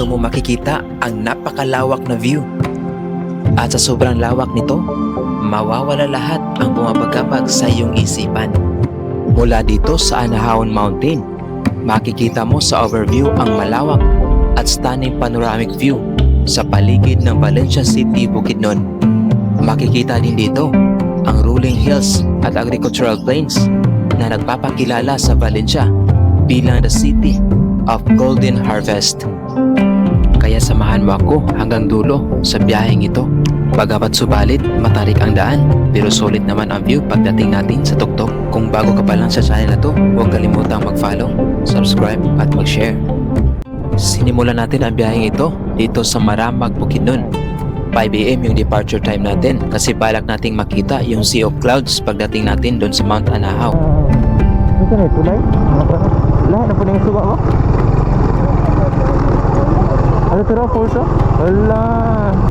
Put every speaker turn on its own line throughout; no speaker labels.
dito mo makikita ang napakalawak na view. At sa sobrang lawak nito, mawawala lahat ang bumabagabag sa iyong isipan. Mula dito sa Anahawan Mountain, makikita mo sa overview ang malawak at stunning panoramic view sa paligid ng Valencia City, Bukidnon. Makikita din dito ang rolling hills at agricultural plains na nagpapakilala sa Valencia bilang the city of golden harvest. Kaya samahan mo ako hanggang dulo sa biyaheng ito. Bagamat subalit matarik ang daan, pero solid naman ang view pagdating natin sa tuktok. Kung bago ka pa lang sa channel na to, huwag kalimutang mag-follow, subscribe at mag-share. Sinimulan natin ang biyaheng ito dito sa Maramag, Bukidnon. 5 AM yung departure time natin kasi balak nating makita yung Sea of Clouds pagdating natin doon sa Mount Anahaw.
Ito na, tulay. Lahat na po na yung suba mo. Ano ito raw, falls oh? Wala.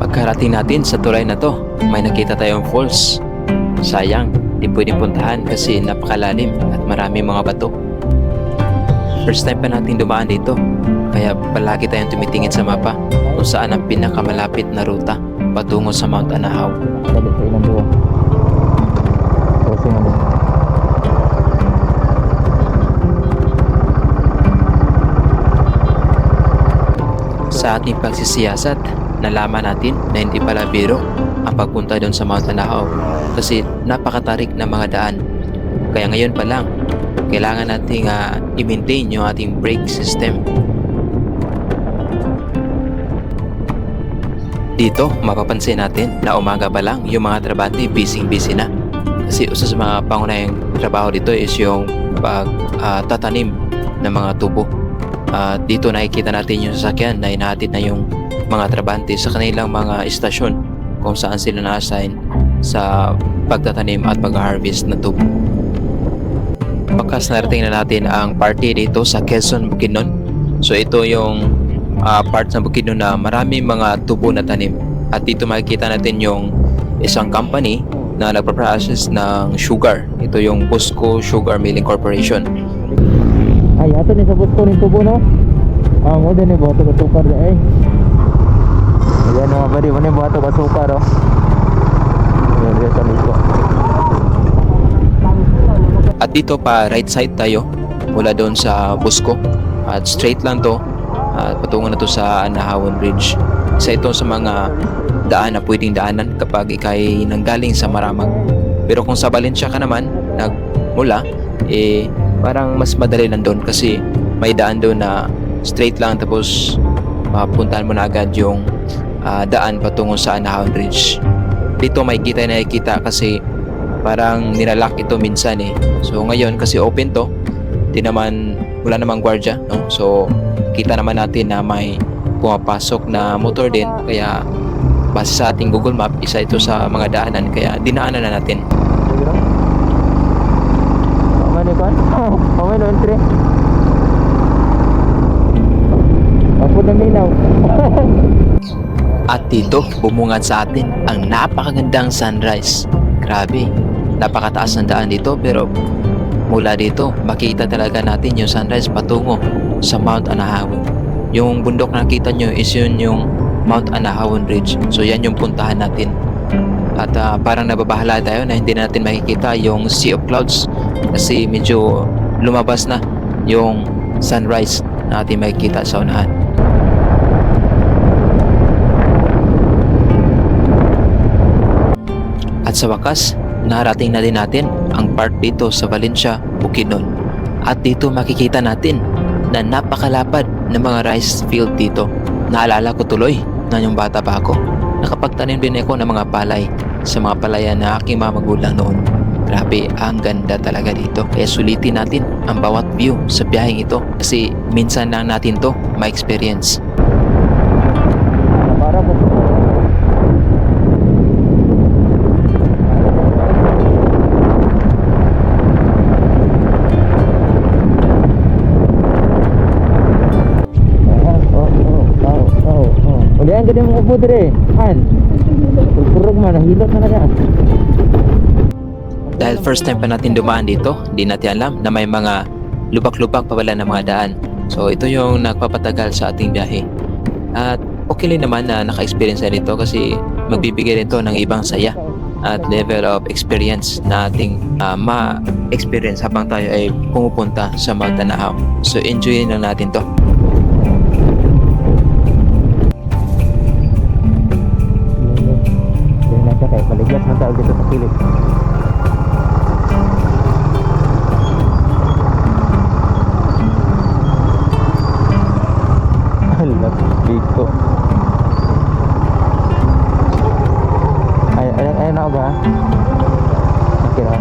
Pagkarating natin sa tulay na to, may nakita tayong falls. Sayang, di pwedeng puntahan kasi napakalalim at marami mga bato. First time pa natin dumaan dito, kaya palagi tayong tumitingin sa mapa kung saan ang pinakamalapit na ruta patungo sa Mount Anahaw.
Dali sa ilang duwa. Crossing naman.
Sa ating pagsisiyasat, nalaman natin na hindi pala biro ang pagpunta doon sa Mount Anahaw kasi napakatarik na mga daan. Kaya ngayon pa lang, kailangan nating i-maintain yung ating brake system. Dito, mapapansin natin na umaga pa lang yung mga trabante busy na. Kasi isa sa mga pangunahing trabaho dito is yung pagtatanim ng mga tubo. Dito nakikita natin yung sasakyan na inahatid na yung mga trabante sa kanilang mga istasyon kung saan sila na-assign sa pagtatanim at pag-harvest na tubo. Pagkas narating na natin ang party dito sa Quezon, Bukidnon. So ito yung part ng Bukidnon na marami mga tubo na tanim. At dito makikita natin yung isang company na nagpa-process ng sugar. Ito yung Busco Sugar Milling Corporation.
Ay, ato ni sa buto ni tubo no. Mo din ni buto ka sukar ay. Ayan mga bari mo ni buto ka sukar oh. Ayan dito sa mismo.
At dito pa right side tayo mula doon sa Busco. At straight lang to. At patungo na to sa Anahawan Bridge. Isa ito sa mga daan na pwedeng daanan kapag ikay nanggaling sa Maramag. Pero kung sa Valencia ka naman nagmula, parang mas madali lang doon kasi may daan doon na straight lang tapos mapuntahan mo na agad yung daan patungo sa Anahawan Bridge. Dito may nakikita kasi parang nilalak ito minsan So ngayon kasi open to, wala namang gwardiya, no? So kita naman natin na may pumapasok na motor din kaya base sa ating Google Map, isa ito sa mga daanan kaya dinaanan na natin.
Ano kan? Oh, may entry. Ako na minaw.
At dito, bumungad sa atin ang napakagandang sunrise. Grabe, napakataas ng daan dito pero mula dito, makita talaga natin yung sunrise patungo sa Mount Anahawan. Yung bundok na nakita nyo is yun yung Mount Anahawan Ridge. So yan yung puntahan natin. At parang nababahala tayo na hindi natin makikita yung Sea of Clouds kasi medyo lumabas na yung sunrise na ating makikita sa unahan. At sa wakas, narating na din natin ang part dito sa Valencia, Bukidnon. At dito makikita natin na napakalapad ng mga rice field dito. Naalala ko tuloy na yung bata pa ako. Nakapagtanim din ako ng mga palay sa mga palayan na aking mga magulang noon. Grabe, ang ganda talaga dito. Kaya sulitin natin ang bawat view sa biyaheng ito kasi minsan lang natin to ma-experience.
Para po. Uli ang ganda mo upo dire. Han. Kurog man, hilot na niya.
Dahil first time pa natin dumaan dito, hindi natin alam na may mga lubak-lubak pa pala ng mga daan. So ito yung nagpapatagal sa ating biyahe. At okay lang naman na naka-experience na nito kasi magbibigay rin to ng ibang saya at level of experience na ating ma-experience habang tayo ay pumupunta sa Mount Tanahaw. So enjoyin lang natin to.
Dahil na siya kaya paligyan man tawag dito sa kilid. Alam, biko. Ay na ako ba? Okay na.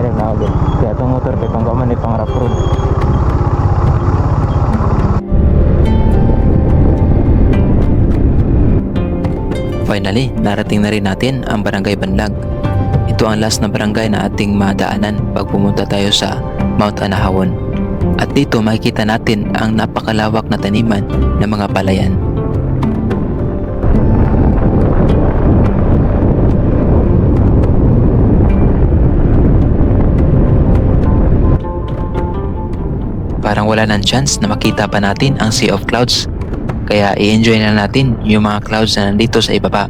Ay na ako din. Kaya itong motor kay panggaman ay pang rough road.
Finally, narating na rin natin ang Barangay Banlag. Ito ang last na barangay na ating madaanan pag pumunta tayo sa Mount Anahawon. At dito makikita natin ang napakalawak na taniman ng mga palayan. Parang wala nang chance na makita pa natin ang Sea of Clouds. Kaya i-enjoy na natin yung mga clouds na nandito sa ibaba.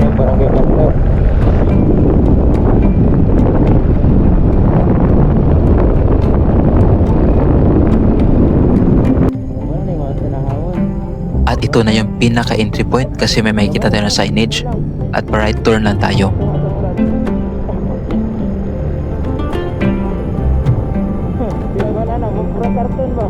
Yung barangay Banlag. Wala na yung mga Tanahawan.
At ito na yung pinaka-entry point kasi may makikita tayo na signage at pa-right turn lang tayo.
Wala na, mura karton ba?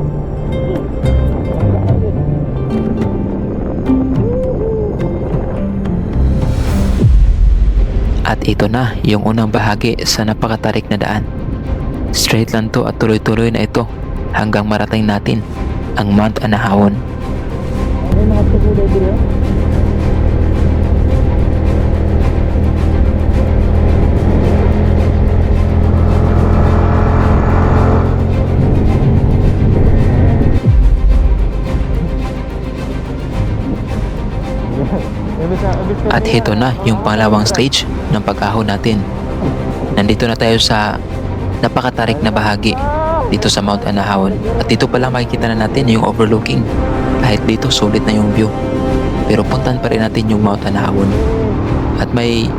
At ito na yung unang bahagi sa napakatarik na daan. Straight lang to at tuloy-tuloy na ito hanggang marating natin ang Mount Anahawon.
May mga tugulay dito.
At ito na yung pangalawang stage ng pag-ahon natin. Nandito na tayo sa napakatarik na bahagi dito sa Mount Anahawon. At dito pa lang makikita na natin yung overlooking. Kahit dito sulit na yung view. Pero puntan pa rin natin yung Mount Anahawon. At may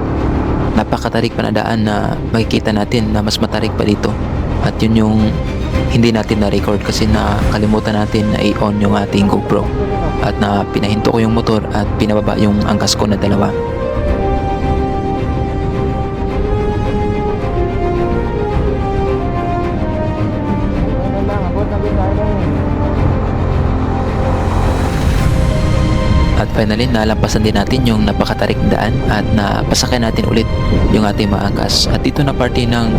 napakatarik pa na daan na makikita natin na mas matarik pa dito. At yun yung hindi natin na-record kasi nakalimutan natin na i-on yung ating GoPro. At na pinahinto ko yung motor at pinababa yung angkas ko na dalawa. At finally, nalampasan din natin yung napakatarik na daan at napasakyan natin ulit yung ating mga angkas. At dito na parte ng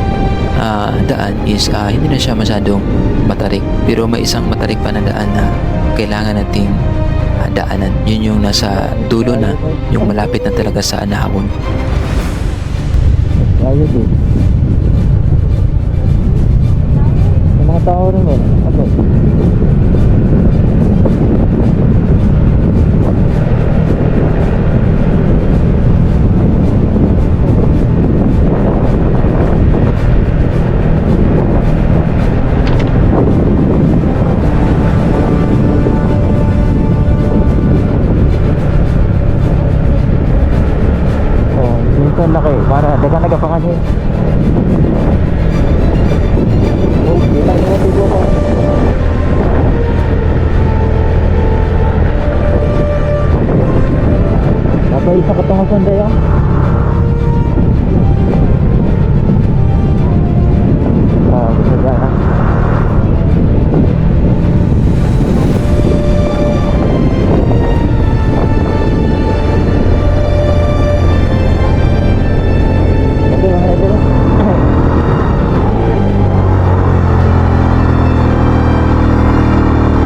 daan is hindi na siya masyadong matarik. Pero may isang matarik pa na daan na kailangan nating daanan. Yun yung nasa dulo na, yung malapit na talaga sa Anahawon.
Ayun din. May mga tao rin ba? Ako. Laki, para dagan nagapangan niya. Oh, kita niyo tubo ko. Dapat isa ka tong sunday ah. Bisa na.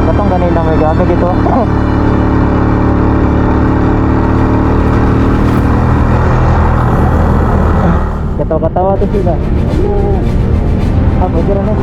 Katong ganun lang may gamit ito. Tawa to sila. Ah, pwede rin eh.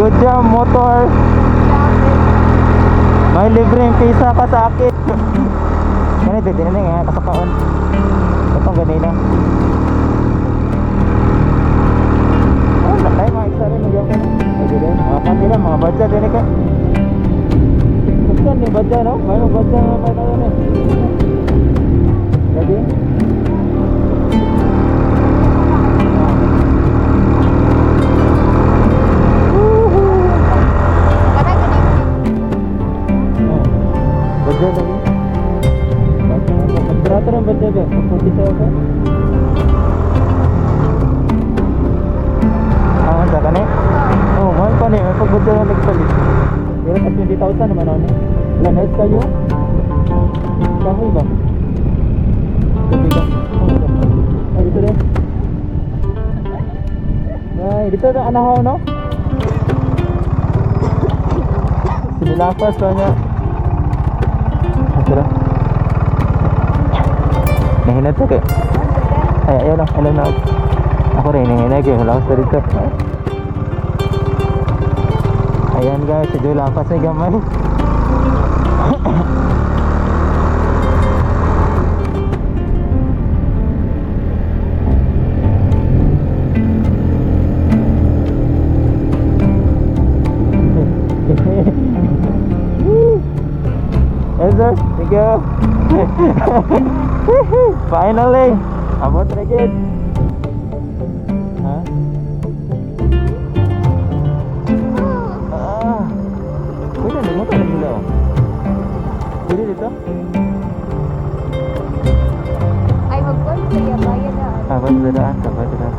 Good job, motor. May libreng pisa ka sa akin. Ganito, din na nga, kasakaon. Itong ganina. Oh, nakay, mga isa rin, nagyan ko na. Pwede rin, mga kanila, mga badya din ka. Gusto ni badya, no? Mayroong badya nga pa tayo na. Lagi? Badya lagi? Berapa orang badya ba? Pagputi sa ako? Ah, sa kani? Oh, mahal pa ni. May pagbadya na nagpalit. Pero sa 20,000 naman ako ni. Lanet kayo? Kahoy ba? Gabi ka? Ay, dito rin. Ay, dito na anahaw, no? Sinilapas pa niya. Tara. Nahinat ka. Ay, ayaw lang. Alam na. Ako rin, nahinat ka. Wala ko sa dito. Ayan guys, sa Joy Lapas ay gamay. Yes sir, thank you. Finally, abot na gid. Ha? Pwede na mo tayo sila. Pwede dito?
Ay, magkuhan siya, bayan na.
Abot na daan, abot na daan.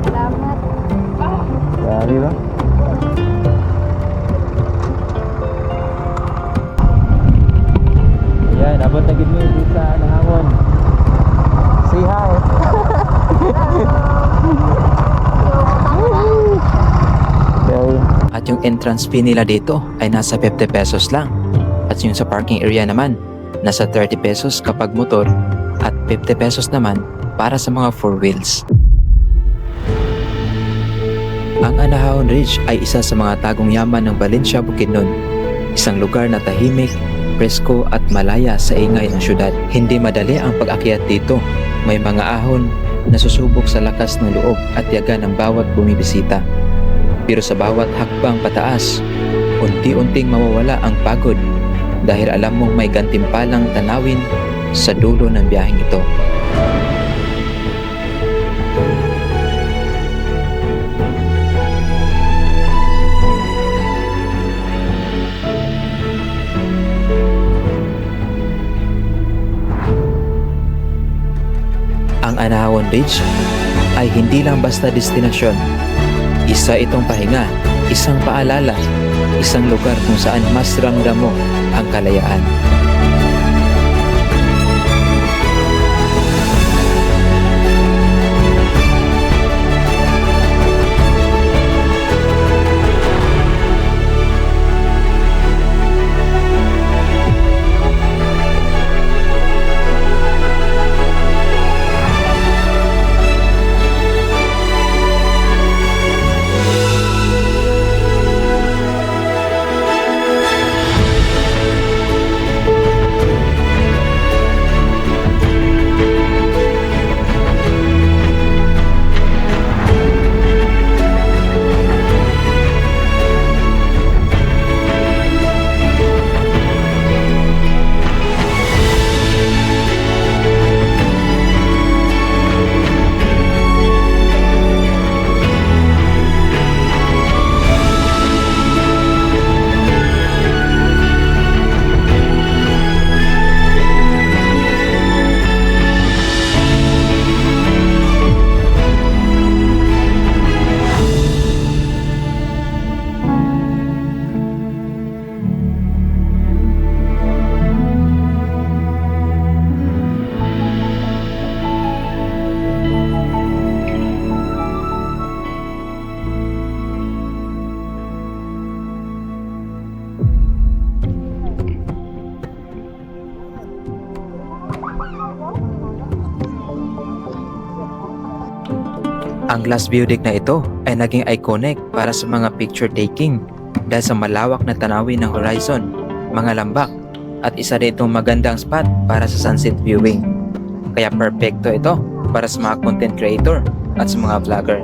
Salamat.
Dari ba? Ayan, abot na gid mo dito sa Nahawon. Say hi. Okay.
At yung entrance fee nila dito ay nasa 50 pesos lang. At yung sa parking area naman, nasa 30 pesos kapag motor at 50 pesos naman para sa mga 4 wheels. Ang Anahaon Ridge ay isa sa mga tagong yaman ng Valencia, Bukidnon. Isang lugar na tahimik, presko at malaya sa ingay ng syudad. Hindi madali ang pag-akyat dito. May mga ahon na susubok sa lakas ng loob at yaga ng bawat bumibisita. Pero sa bawat hakbang pataas, unti-unting mawawala ang pagod dahil alam mong may gantimpalang tanawin sa dulo ng biyaheng ito. Ang Anahaon Ridge ay hindi lang basta destinasyon. Isa itong pahinga, isang paalala, isang lugar kung saan mas ramdam mo ang kalayaan. Ang glass view deck na ito ay naging iconic para sa mga picture taking dahil sa malawak na tanawin ng horizon, mga lambak, at isa rin itong magandang spot para sa sunset viewing. Kaya perfecto ito para sa mga content creator at sa mga vlogger.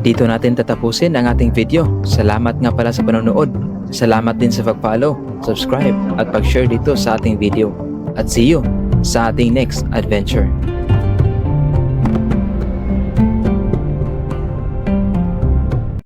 Dito natin tatapusin ang ating video. Salamat nga pala sa panonood. Salamat din sa pag-follow, subscribe at pag-share dito sa ating video. At see you sa ating next adventure.